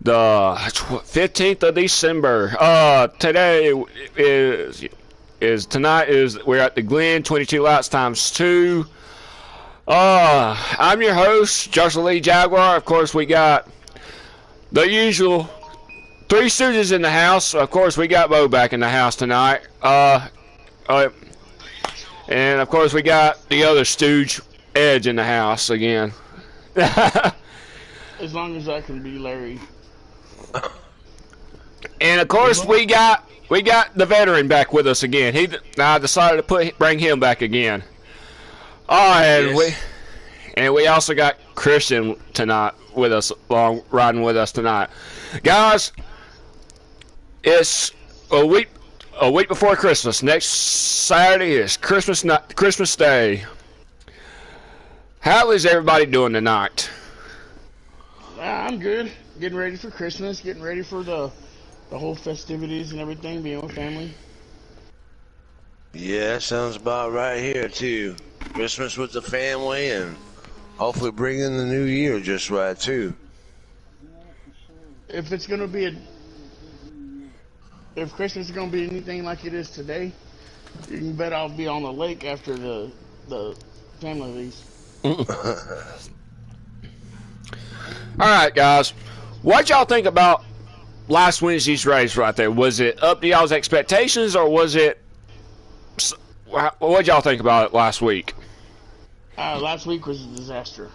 the 15th of December. Today is we're at the Glen, 22 laps times 2. I'm your host, joshualeejaguar. Of course, we got the usual three stooges in the house. Of course, we got Bo back in the house tonight. And of course, we got the other stooge, Edge, in the house again. As long as I can be Larry. And of course, we got the veteran back with us again. I decided to bring him back again. And we also got Christian tonight with us, riding with us tonight, guys. It's a week before Christmas. Next Saturday is Christmas Day. How is everybody doing tonight? I'm good. Getting ready for Christmas. Getting ready for the whole festivities and everything. Being with family. Yeah, sounds about right here too. Christmas with the family and hopefully bring in the new year just right too. If it's gonna be if Christmas is gonna be anything like it is today, you can bet I'll be on the lake after the family leaves. All right, guys. What y'all think about last Wednesday's race right there? Was it up to y'all's expectations, or was it? What y'all think about it last week? Last week was a disaster.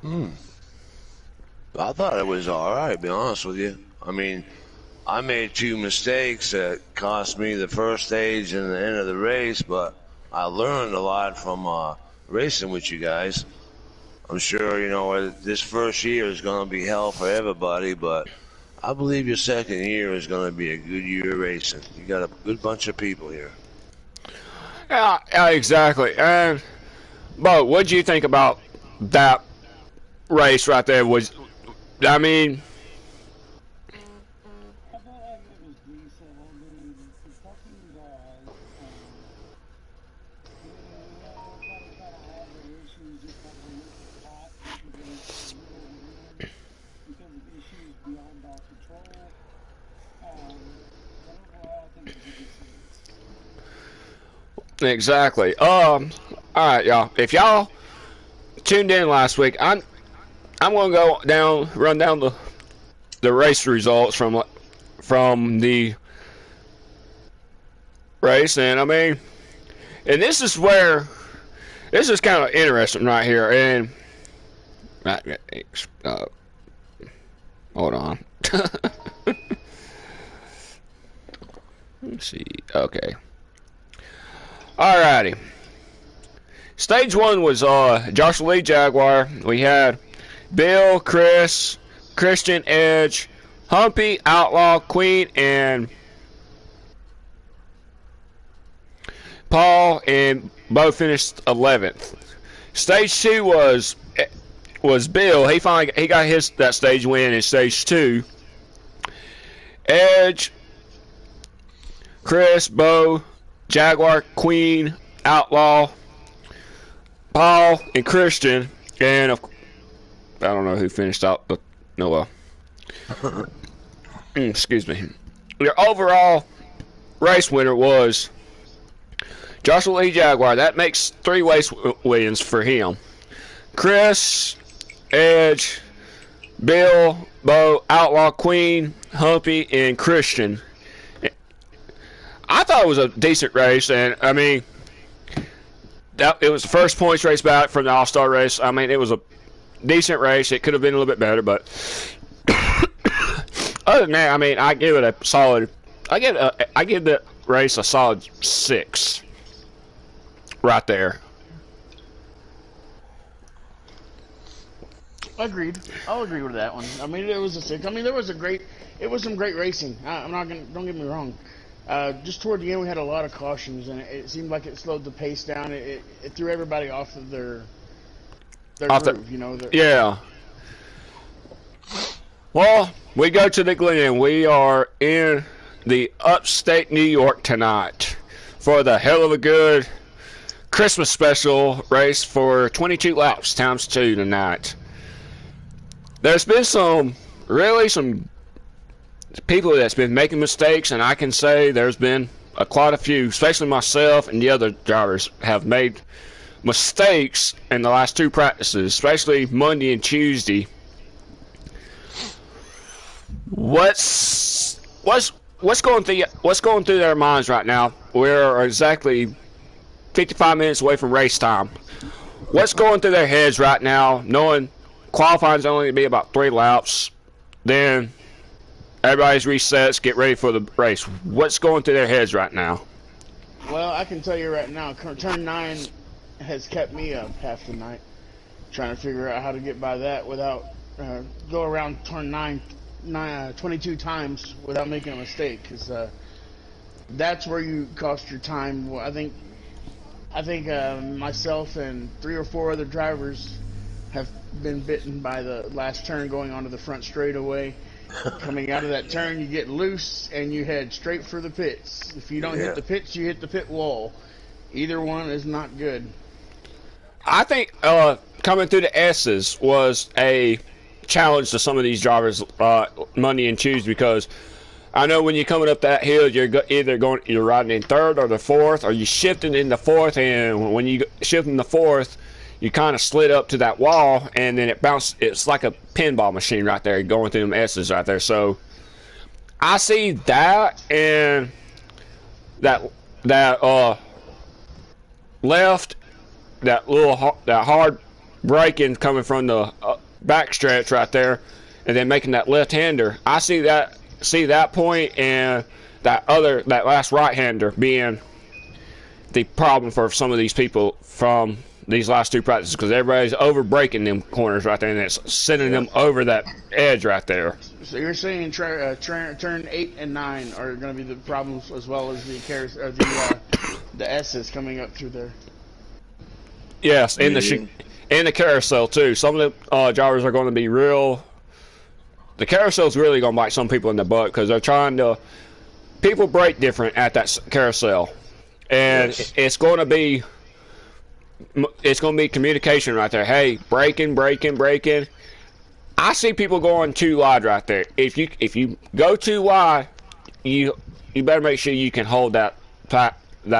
I thought it was all right, to be honest with you. I mean, I made 2 mistakes that cost me the first stage and the end of the race, but I learned a lot from racing with you guys. I'm sure, this first year is going to be hell for everybody, but I believe your second year is going to be a good year racing. You got a good bunch of people here. Yeah, exactly. And Bo, what do you think about that race right there? Exactly. All right, y'all. If y'all tuned in last week, I'm gonna run down the race results from the race, and and this is kind of interesting right here. And hold on. Let's see. Okay. Alrighty. Stage 1 was joshualeejaguar. We had Bill, Chris, Christian, Edge, Humpy, Outlaw, Queen, and Paul, and Bo finished 11th. Stage 2 was Bill. He got that stage win in stage 2. Edge, Chris, Bo, Jaguar, Queen, Outlaw, Paul, and Christian, and I don't know who finished out, but no well. Excuse me. Your overall race winner was joshualeejaguar. That makes 3 race wins for him. Chris, Edge, Bill, Bo, Outlaw, Queen, Humpy, and Christian. I thought it was a decent race, and it was the first points race back from the All-Star race. It was a decent race. It could have been a little bit better, but other than that, I give it a solid. I give that race a solid 6 right there. Agreed. I'll agree with that one. It was a 6. It was some great racing. Don't get me wrong. Just toward the end, we had a lot of cautions, and it seemed like it slowed the pace down. It threw everybody off of their groove, Yeah. Well, we go to the Glen. We are in the upstate New York tonight for the hell of a good Christmas special race for 22 laps times 2 tonight. there's been some people that's been making mistakes, and I can say there's been quite a few, especially myself and the other drivers have made mistakes in the last 2 practices, especially Monday and Tuesday. What's going through their minds right now? We're exactly 55 minutes away from race time. What's going through their heads right now, knowing qualifying's only going to be about 3 laps, then everybody's resets, get ready for the race. What's going through their heads right now? Well, I can tell you right now, turn 9 has kept me up half the night, trying to figure out how to get by that without go around turn 9 22 times without making a mistake, because that's where you cost your time. Well, I think myself and 3 or 4 other drivers have been bitten by the last turn going onto the front straightaway. Coming out of that turn, you get loose and you head straight for the pits. If you don't hit the pits, you hit the pit wall. Either one is not good. I think coming through the S's was a challenge to some of these drivers Monday and Tuesday, because I know when you're coming up that hill, you're you're riding in 3rd or the 4th, or you shifting in the 4th, and when you shift in the 4th, you kind of slid up to that wall, and then it bounced. It's like a pinball machine right there, going through them S's right there. So I see that, and that left, that hard braking coming from the back stretch right there, and then making that left-hander. I see that point, and that last right-hander being the problem for some of these people from these last 2 practices, because everybody's over braking them corners right there, and it's sending them over that edge right there. So you're saying turn 8 and 9 are going to be the problems, as well as the S's coming up through there. Yes, in the carousel too. Some of the drivers are going to be real. The carousel's really going to bite some people in the butt, because they're trying to. People brake different at that carousel, and it's going to be communication right there. Hey, braking. I see people going too wide right there. If you go too wide, you better make sure you can hold that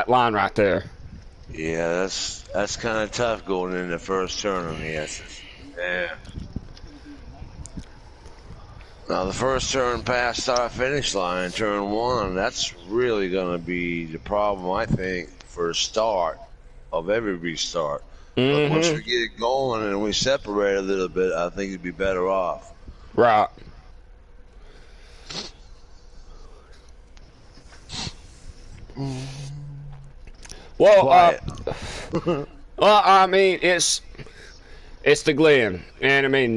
line right there. Yeah, that's kind of tough going in the first turn on the S's. Yeah. Now the first turn past our finish line, turn 1, that's really going to be the problem, I think, for a start of every restart. But once we get it going and we separate a little bit, I think it'd be better off. Right. Well, I mean, it's the Glen, and I mean,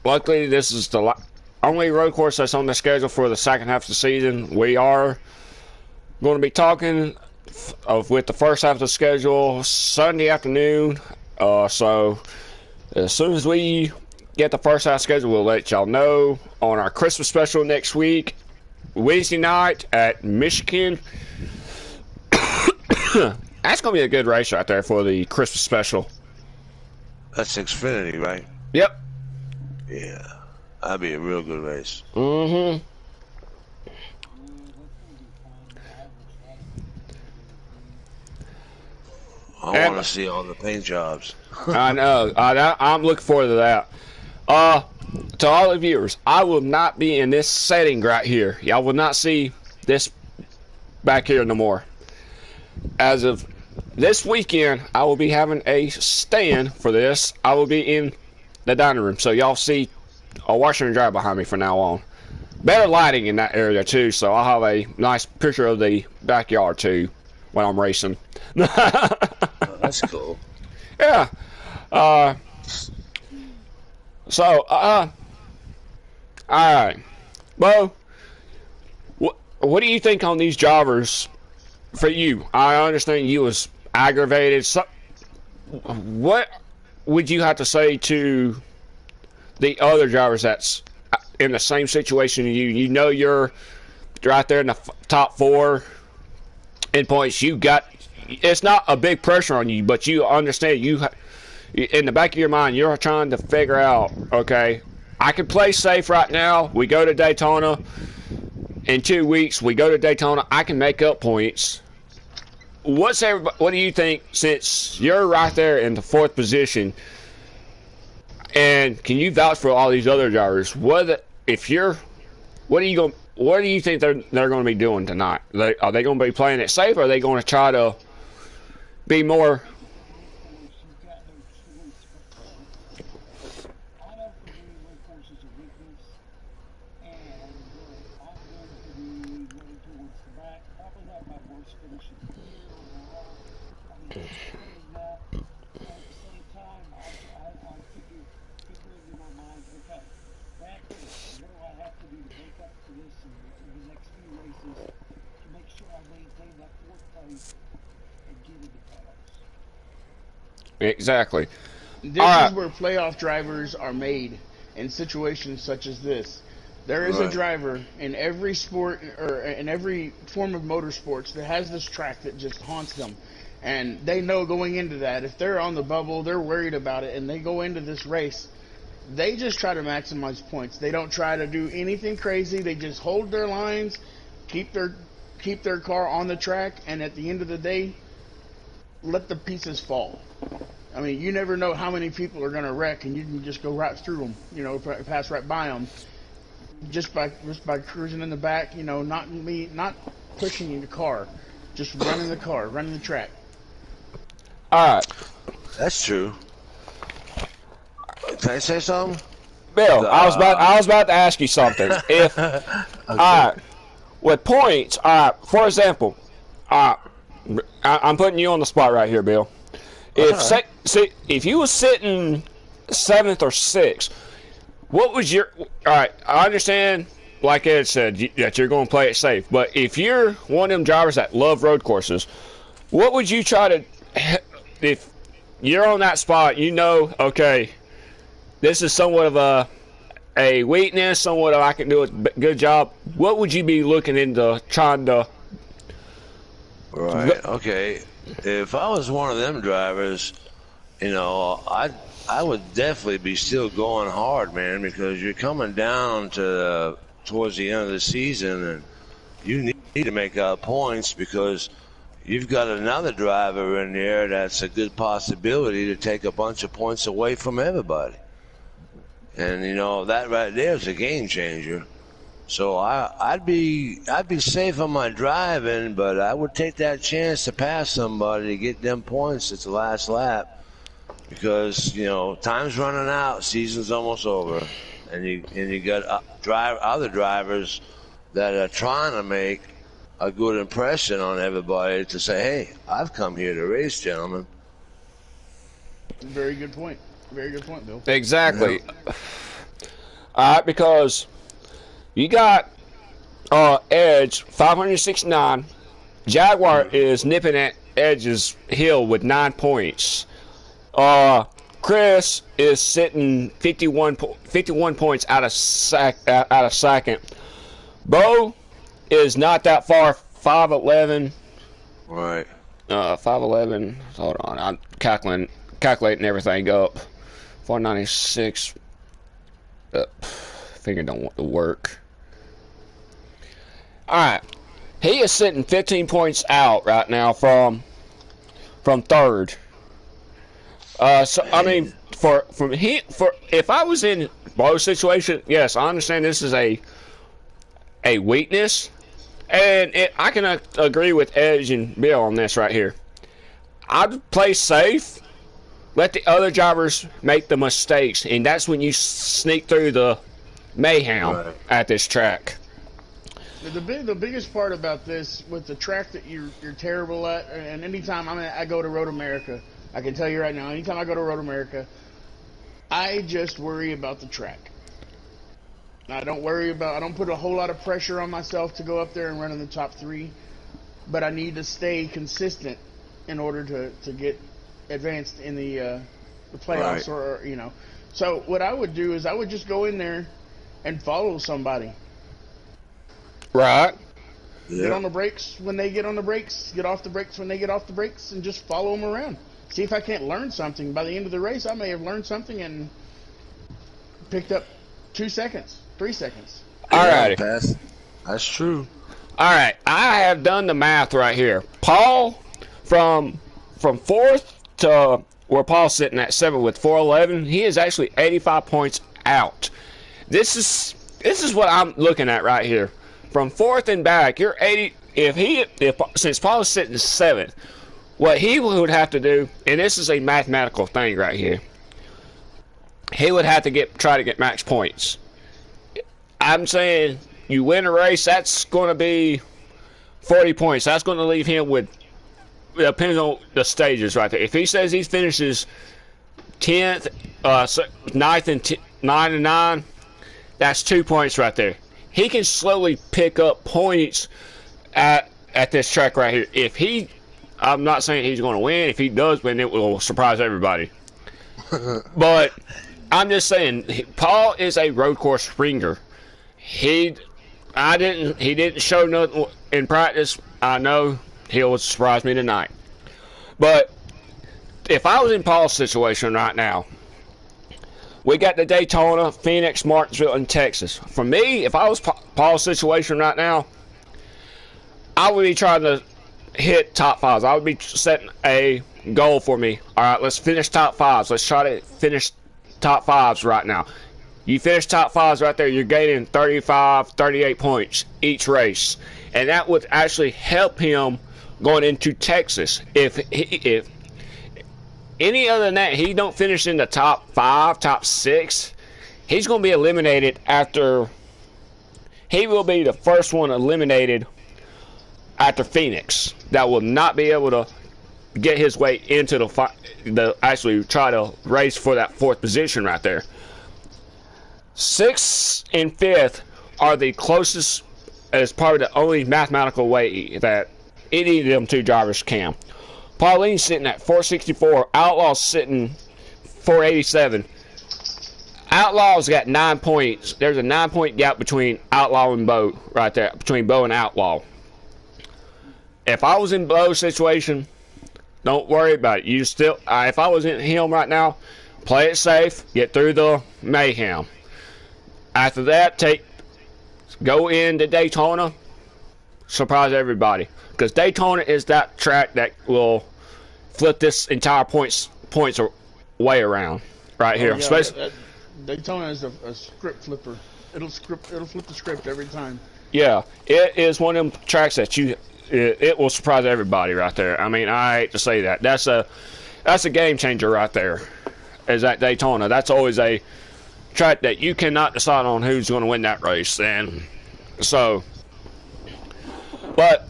luckily this is the only road course that's on the schedule for the second half of the season. We are going to be talking with the first half of the schedule Sunday afternoon. So as soon as we get the first half schedule, we'll let y'all know on our Christmas special next week, Wednesday night at Michigan. That's going to be a good race right there for the Christmas special. That's Xfinity, right? Yep. Yeah. That'd be a real good race. I want to see all the paint jobs. I know. I'm looking forward to that. To all the viewers, I will not be in this setting right here. Y'all will not see this back here no more. As of this weekend, I will be having a stand for this. I will be in the dining room, so y'all see a washer and dryer behind me from now on. Better lighting in that area too, so I'll have a nice picture of the backyard too when I'm racing. That's cool. Yeah. All right. Well, what do you think on these drivers? For you, I understand you was aggravated. So, what would you have to say to the other drivers that's in the same situation as you? You know you're right there in the top 4 in points. It's not a big pressure on you, but you understand in the back of your mind, you're trying to figure out, okay, I can play safe right now. We go to Daytona. In 2 weeks, we go to Daytona. I can make up points. What do you think, since you're right there in the 4th position, and can you vouch for all these other drivers? What do you think they're going to be doing tonight? Are they going to be playing it safe, or are they going to try to be more? Exactly. This is where playoff drivers are made in situations such as this. There is a driver in every sport or in every form of motorsports that has this track that just haunts them. And they know going into that, if they're on the bubble, they're worried about it, and they go into this race, they just try to maximize points. They don't try to do anything crazy. They just hold their lines, keep their car on the track, and at the end of the day, let the pieces fall. I mean, you never know how many people are going to wreck, and you can just go right through them, pass right by them, just by cruising in the back, not pushing the car, just running the track. All right. That's true. Can I say something? Bill, I was about to ask you something. If okay. With points, for example, I'm putting you on the spot right here, Bill. If you was sitting 7th or 6th, what was your? All right, I understand, like Ed said, that you're going to play it safe. But if you're one of them drivers that love road courses, what would you try to? If you're on that spot, okay, this is somewhat of a weakness, somewhat of I can do a good job. What would you be looking into trying to? Right. Okay. If I was one of them drivers, I would definitely be still going hard, man, because you're coming down towards the end of the season, and you need to make out points because you've got another driver in there that's a good possibility to take a bunch of points away from everybody. And that right there is a game changer. So I'd be safe on my driving, but I would take that chance to pass somebody to get them points at the last lap, because time's running out, season's almost over, and you got other drivers that are trying to make a good impression on everybody to say, "Hey, I've come here to race, gentlemen." Very good point. Very good point, Bill. Exactly. Because you got Edge 569. Jaguar is nipping at Edge's heel with 9 points. Chris is sitting 51 points out of second. Bo is not that far, 5'11". Right. 5'11". Hold on, I'm calculating everything up. 496. Finger don't want to work. Alright. He is sitting 15 points out right now from third. So I mean, if I was in Bo's situation, yes, I understand this is a weakness, and I can agree with Edge and Bill on this right here. I'd play safe, let the other drivers make the mistakes, and that's when you sneak through the mayhem at this track. The biggest part about this, with the track that you're terrible at, and anytime I go to Road America, I can tell you right now, anytime I go to Road America, I just worry about the track. I don't put a whole lot of pressure on myself to go up there and run in the top 3, but I need to stay consistent in order to get advanced in the playoffs, or So what I would do is I would just go in there and follow somebody. Right. Get on the brakes when they get on the brakes. Get off the brakes when they get off the brakes, and just follow them around. see if I can't learn something. By the end of the race, I may have learned something and picked up 2 seconds, 3 seconds. All right. That's true. All right. I have done the math right here. Paul, from 4th to where Paul's sitting at 7th with 411, he is actually 85 points out. This is what I'm looking at right here. From 4th and back, you're 80. Since Paul is sitting 7th, what he would have to do, and this is a mathematical thing right here, he would have to try to get max points. I'm saying you win a race, that's going to be 40 points. That's going to leave him with, depending on the stages right there. If he says he finishes 10th, 9th, and 9 and 9, that's 2 points right there. He can slowly pick up points at this track right here. I'm not saying he's going to win. If he does win, it will surprise everybody. But I'm just saying, Paul is a road course ringer. He didn't show nothing in practice. I know he'll surprise me tonight. But if I was in Paul's situation right now, we got the Daytona, Phoenix, Martinsville, and Texas. For me, if I was Paul's situation right now, I would be trying to hit top 5s. I would be setting a goal for me. All right, let's finish top 5s. Let's try to finish top 5s right now. You finish top 5s right there, you're gaining 35, 38 points each race. And that would actually help him going into Texas. If any other than that, he don't finish in the top 5, top 6, he's going to be eliminated after. He will be the first one eliminated after Phoenix. That will not be able to get his way into the actually try to race for that 4th position right there. 6th and 5th are the closest, as probably the only mathematical way that any of them 2 drivers can. Pauline's sitting at 464. Outlaw's sitting 487. Outlaw's got 9 points. There's a 9-point gap between Outlaw and Bo right there, between Bo and Outlaw. If I was in Bo's situation, don't worry about it. You still, if I was in him right now, play it safe, get through the mayhem. After that, go into Daytona, surprise everybody, because Daytona is that track that will flip this entire points way around right here. Yeah, Daytona is a script flipper. It'll flip the script every time. Yeah, it is one of them tracks that it will surprise everybody right there. I mean, I hate to say that. That's a game changer right there. Is that Daytona? That's always a track that you cannot decide on who's going to win that race. And so, but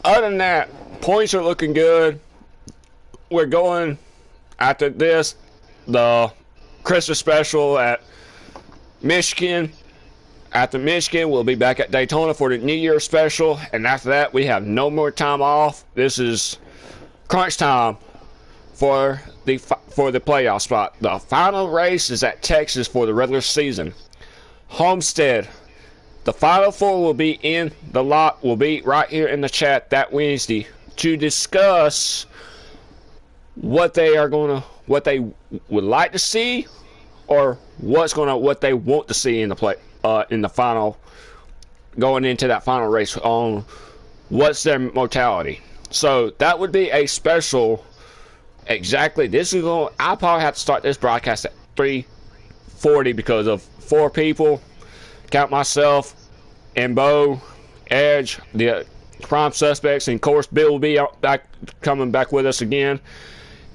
other than that, points are looking good. We're going after this, the Christmas special at Michigan. After Michigan, we'll be back at Daytona for the New Year special, and after that, we have no more time off. This is crunch time for the playoff spot. The final race is at Texas for the regular season. Homestead. The final 4 will be in the lot. Will be right here in the chat that Wednesday to discuss what they would like to see, or what they want to see in the final, going into that final race on what's their mortality. So that would be a special. Exactly. I'll probably have to start this broadcast at 3:40 because of 4 people. Count myself and Bo, Edge, the prime suspects, and of course Bill will be coming back with us again.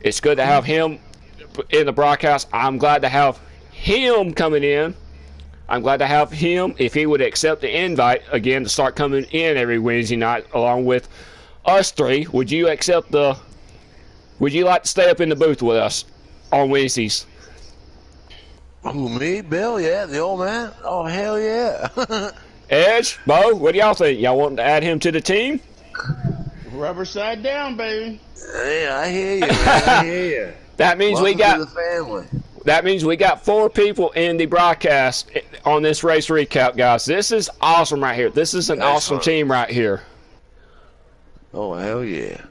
It's good to have him in the broadcast. I'm glad to have him coming in. I'm glad to have him, if he would accept the invite again, to start coming in every Wednesday night along with us 3. Would you like to stay up in the booth with us on Wednesdays? Who, me? Bill? Yeah, the old man? Oh, hell yeah. Edge, Bo, what do y'all think? Y'all want to add him to the team? Rubber side down, baby. Yeah, I hear you, man. I hear you. That means Welcome to the family. That means we got 4 people in the broadcast on this race recap, guys. This is awesome right here. This is an awesome team right here. Oh, hell yeah.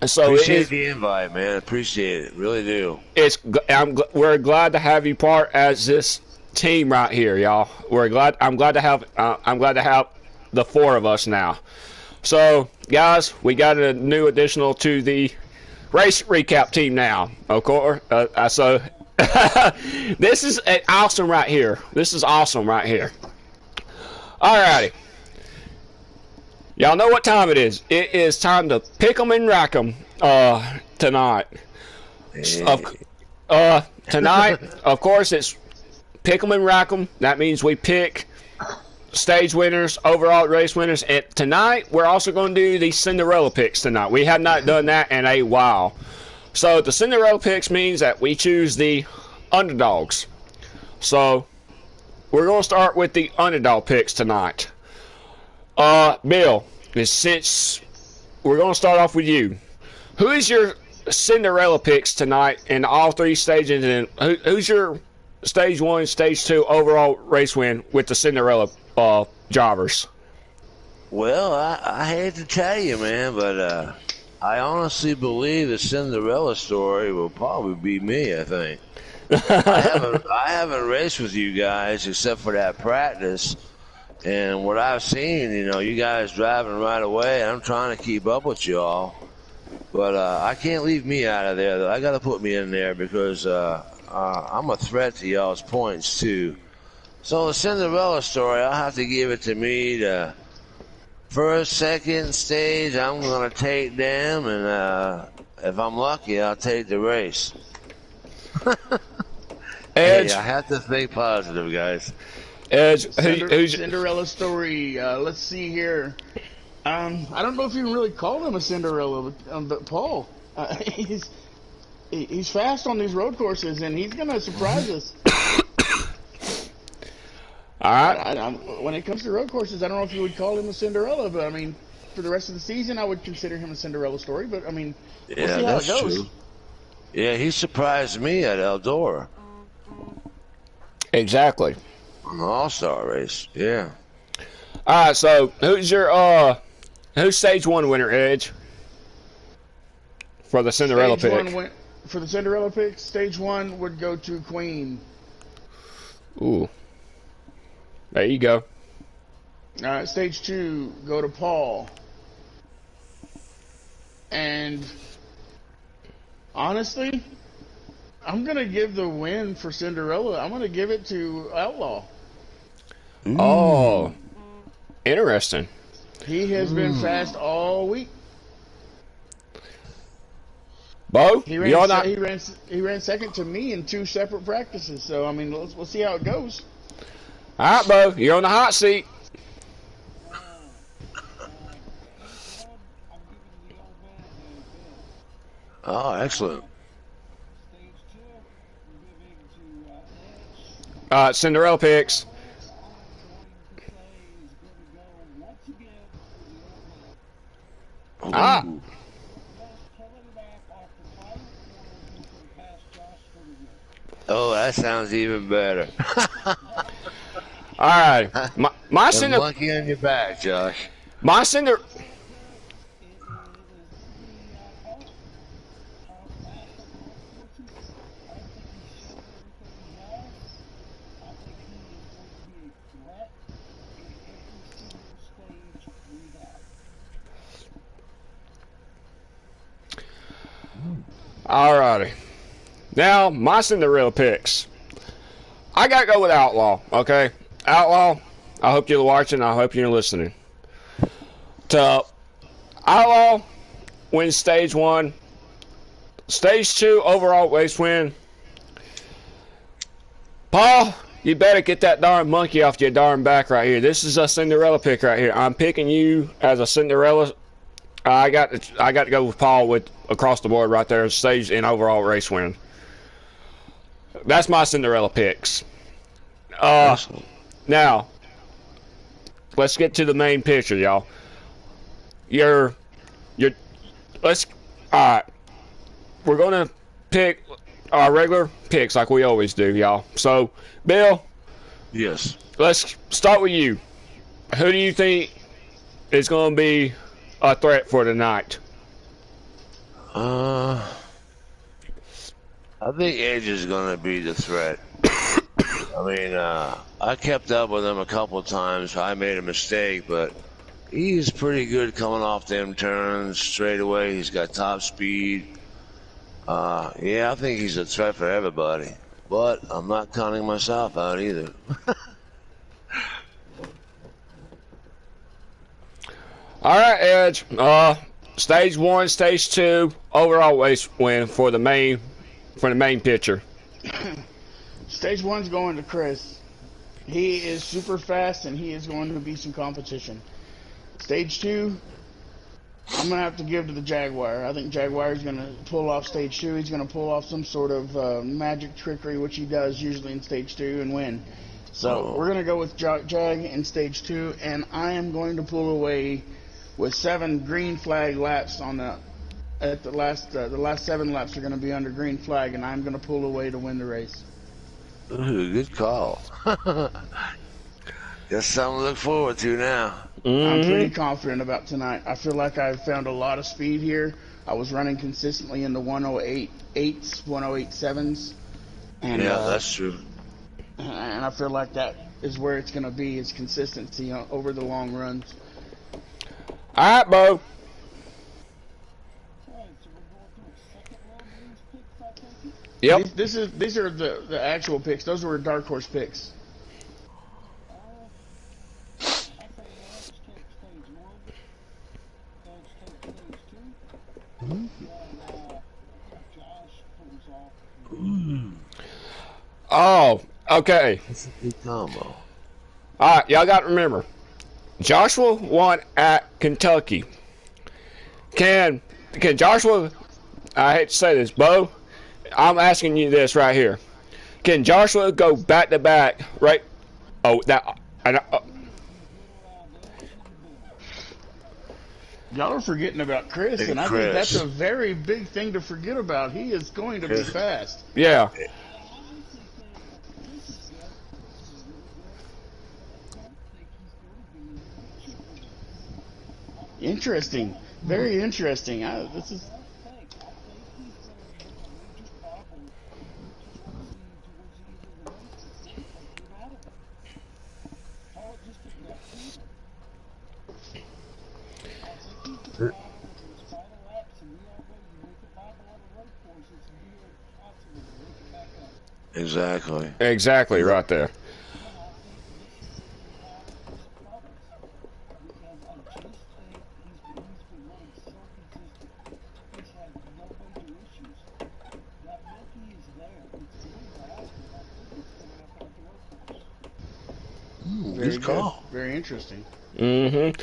So appreciate the invite, man. Appreciate it. Really do. We're glad to have you part as this team right here, y'all. I'm glad to have the four of us now. So, guys, we got a new additional to the race recap team now. Of course, so this is awesome right here. This is awesome right here. Alrighty. Y'all know what time it is. It is time to pick 'em and rack 'em tonight. Tonight, of course, it's pick 'em and rack 'em. That means we pick stage winners, overall race winners. And tonight, we're also going to do the Cinderella picks tonight. We have not done that in a while. So the Cinderella picks means that we choose the underdogs. So we're going to start with the underdog picks tonight. Bill, since we're going to start off with you, who is your Cinderella picks tonight in all three stages, and who's your stage 1, stage 2 overall race win with the Cinderella drivers? Well, I hate to tell you, man, but I honestly believe the Cinderella story will probably be me. I think I haven't raced with you guys except for that practice. And what I've seen, you guys driving right away, and I'm trying to keep up with y'all. But I can't leave me out of there, though. I got to put me in there because I'm a threat to y'all's points, too. So the Cinderella story, I'll have to give it to me. The first, second stage, I'm going to take them, and if I'm lucky, I'll take the race. Hey, I have to think positive, guys. Cinderella story. Let's see here. I don't know if you can really call him a Cinderella, but Paul, he's fast on these road courses, and he's gonna surprise us. All right. When it comes to road courses, I don't know if you would call him a Cinderella, but I mean, for the rest of the season, I would consider him a Cinderella story. But I mean, we'll see how it goes. True. Yeah, he surprised me at Eldora. Exactly. An all-star race, yeah. All right, so who's stage 1 winner, Edge? For the Cinderella pick. For the Cinderella pick, stage 1 would go to Queen. Ooh. There you go. All right, stage 2 go to Paul. And honestly, I'm gonna give the win for Cinderella. I'm gonna give it to Outlaw. Oh, interesting. He has been fast all week. Bo, he ran second to me in 2 separate practices. So I mean, we'll see how it goes. All right, Bo, you're on the hot seat. Oh, excellent. Cinderella picks. Ah. Oh, that sounds even better. All right, my Cinder. Monkey on your back, Josh. My Cinder. Alrighty. Now, my Cinderella picks. I gotta go with Outlaw, okay? Outlaw, I hope you're watching, I hope you're listening. Outlaw wins stage 1. Stage 2, overall race win. Paul, you better get that darn monkey off your darn back right here. This is a Cinderella pick right here. I'm picking you as a Cinderella. I got to go with Paul with across the board right there, stage and overall race win. That's my Cinderella picks. Now, let's get to the main picture, y'all. Alright. We're gonna pick our regular picks like we always do, y'all. So, Bill. Yes. Let's start with you. Who do you think is gonna be a threat for tonight? I think Edge is going to be the threat. I mean, I kept up with him a couple of times. I made a mistake, but he's pretty good coming off them turns straight away. He's got top speed. Yeah, I think he's a threat for everybody. But I'm not counting myself out either. All right, Edge. Stage 1, stage 2, overall race win for the main picture. Stage 1's going to Chris. He is super fast, and he is going to be some competition. Stage 2, I'm going to have to give to the Jaguar. I think Jaguar is going to pull off stage 2. He's going to pull off some sort of magic trickery, which he does usually in stage 2, and win. So we're going to go with Jag in stage 2, and I am going to pull away with 7 green flag laps on the last 7 laps are going to be under green flag, and I'm going to pull away to win the race. Ooh, good call. That's something to look forward to now. I'm pretty confident about tonight. I feel like I've found a lot of speed here. I was running consistently in the 108.8s, 108.7s. And, yeah, that's true. And I feel like that is where it's going to be, is consistency over the long runs. All right, Bo. Yep. These are the actual picks. Those were dark horse picks. Oh, okay. That's a good combo. All right, y'all got to remember, Joshua won at Kentucky. Can Joshua? I hate to say this, Bo. I'm asking you this right here. Can Joshua go back to back? Right? Oh, that. Y'all are forgetting about Chris, and I think that's a very big thing to forget about. He is going to be fast. Yeah. Interesting. Very interesting. This is. Exactly. Exactly, right there. Very call. Very interesting. Mm-hmm.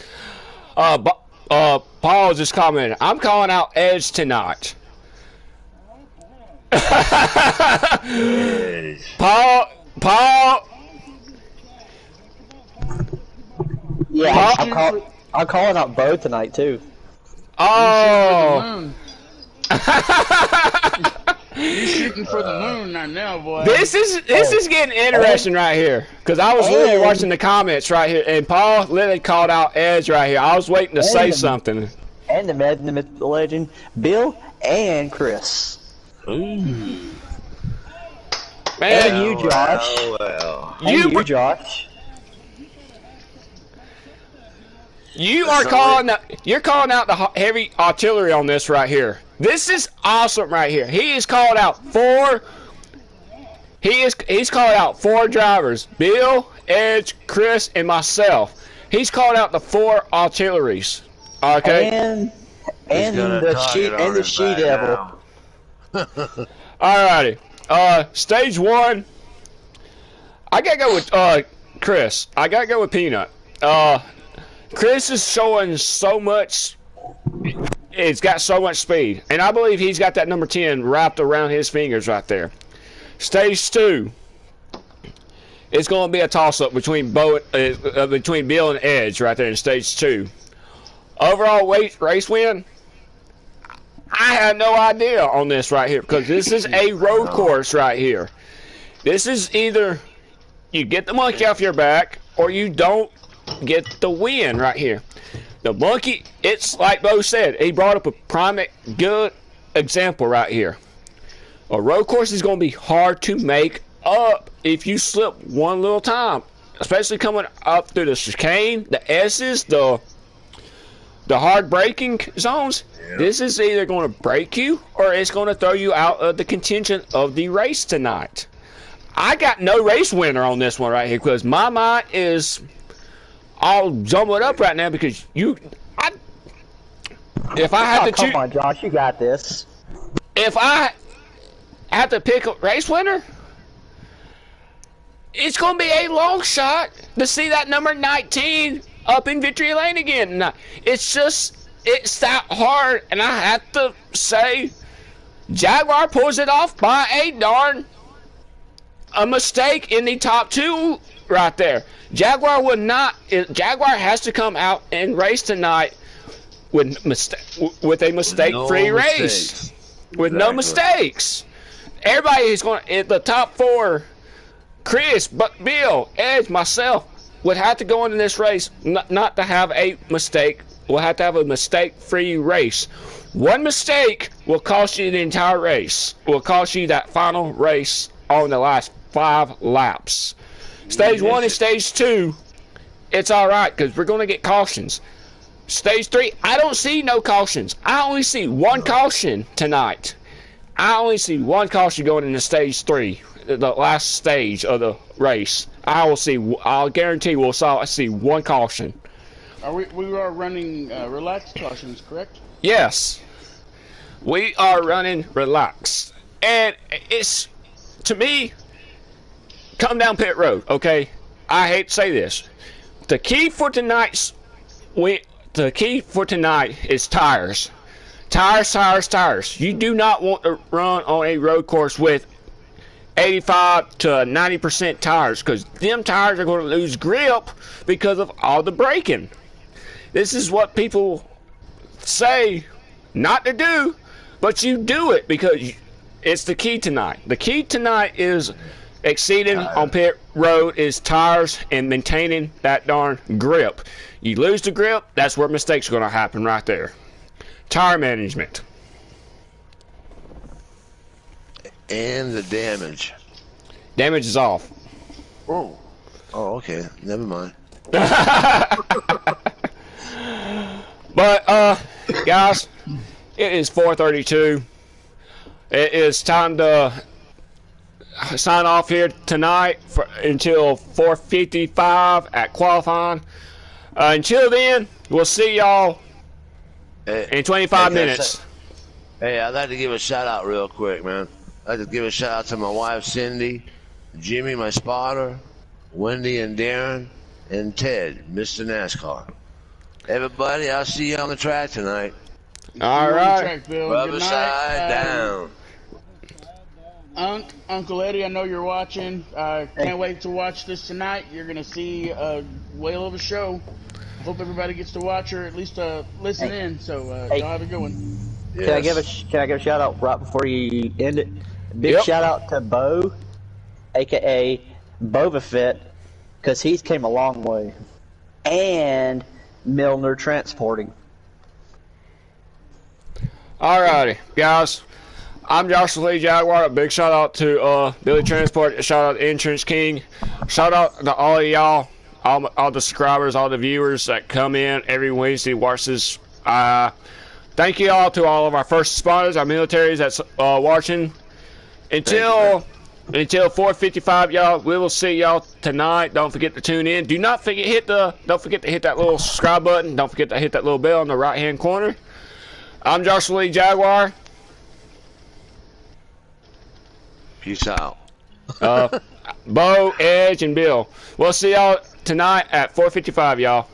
Paul just commented, I'm calling out Edge tonight. Paul. Yeah, I'm calling out Bo tonight too. Oh. You're shooting for the moon right now, boy. This is getting interesting right here, because I was literally watching the comments right here, and Paul literally called out Edge right here. I was waiting to say something. And the man, the myth, the legend, Bill and Chris. Ooh. Man, and you, Josh. And you, Josh. You're calling out the heavy artillery on this right here. This is awesome right here. He's called out 4 drivers: Bill, Edge, Chris, and myself. He's called out the 4 artilleries. Okay. And the she devil. Alrighty. Stage 1. I gotta go with Chris. I gotta go with Peanut. Chris is showing so much. It's got so much speed, and I believe he's got that number 10 wrapped around his fingers right there. Stage 2. It's going to be a toss-up between Bill and Edge right there in stage 2. Overall race win. I have no idea on this right here, because this is a road course right here. This is either you get the monkey off your back or you don't get the win right here. The monkey, it's like Bo said, he brought up a good example right here. A road course is going to be hard to make up if you slip one little time, especially coming up through the chicane, the S's, the hard braking zones. Yeah. This is either going to break you or it's going to throw you out of the contention of the race tonight. I got no race winner on this one right here because my mind is all jumbled up right now because if I had to choose, come on, Josh, you got this. If I had to pick a race winner, it's going to be a long shot to see that number 19 up in victory lane again. It's that hard, and I have to say, Jaguar pulls it off by a mistake in the top two right there. Jaguar has to come out and race tonight with a mistake-free race. With no mistakes. Everybody is going to, the top four, Chris, Bill, Edge, myself, would have to go into this race not to have a mistake. We'll have to have a mistake-free race. One mistake will cost you the entire race. Will cost you that final race on the last 5 laps. Stage 1 and Stage 2, it's alright because we're going to get cautions. Stage 3, I don't see no cautions. I only see one caution tonight. I only see one caution going into Stage 3, the last stage of the race. I'll guarantee we'll see one caution. We are running relaxed cautions, correct? Yes. We are running relaxed. And it's, to me, come down pit road, okay? I hate to say this. The key for tonight is tires. Tires. You do not want to run on a road course with 85 to 90% tires because them tires are going to lose grip because of all the braking. This is what people say not to do, but you do it because it's the key tonight. The key tonight is exceeding on pit road is tires and maintaining that darn grip. You lose the grip, that's where mistakes are going to happen right there. Tire management. And the damage. Damage is off. Oh, okay. Never mind. But, guys, it is 4:32. It is time to sign off here tonight until 4:55 at qualifying. Until then, we'll see y'all in 25 minutes. Hey, I'd like to give a shout out real quick, man. I'd like to give a shout out to my wife, Cindy, Jimmy, my spotter, Wendy and Darren, and Ted, Mr. NASCAR. Everybody, I'll see you on the track tonight. All right. Rubber side down. Uncle Eddie, I know you're watching. Can't wait to watch this tonight. You're going to see a whale of a show. Hope everybody gets to watch or at least listen in. So y'all have a good one. Yes. Can I give a shout out right before you end it? Big shout out to Bo, aka Boba Fett, because he's came a long way, and Milner Transporting. Alrighty, guys. I'm joshualeejaguar. A big shout out to Billy Transport. A shout out to Insurance King. Shout out to all of y'all, all the subscribers, all the viewers that come in every Wednesday watch this. Thank you all to all of our first responders, our militaries that's watching. Until 4:55, y'all. We will see y'all tonight. Don't forget to tune in. Don't forget to hit that little subscribe button. Don't forget to hit that little bell in the right hand corner. I'm joshualeejaguar. Peace out. Bo, Edge, and Bill. We'll see y'all tonight at 4:55, y'all.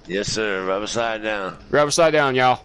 Yes, sir. Rubber side down. Rubber side down, y'all.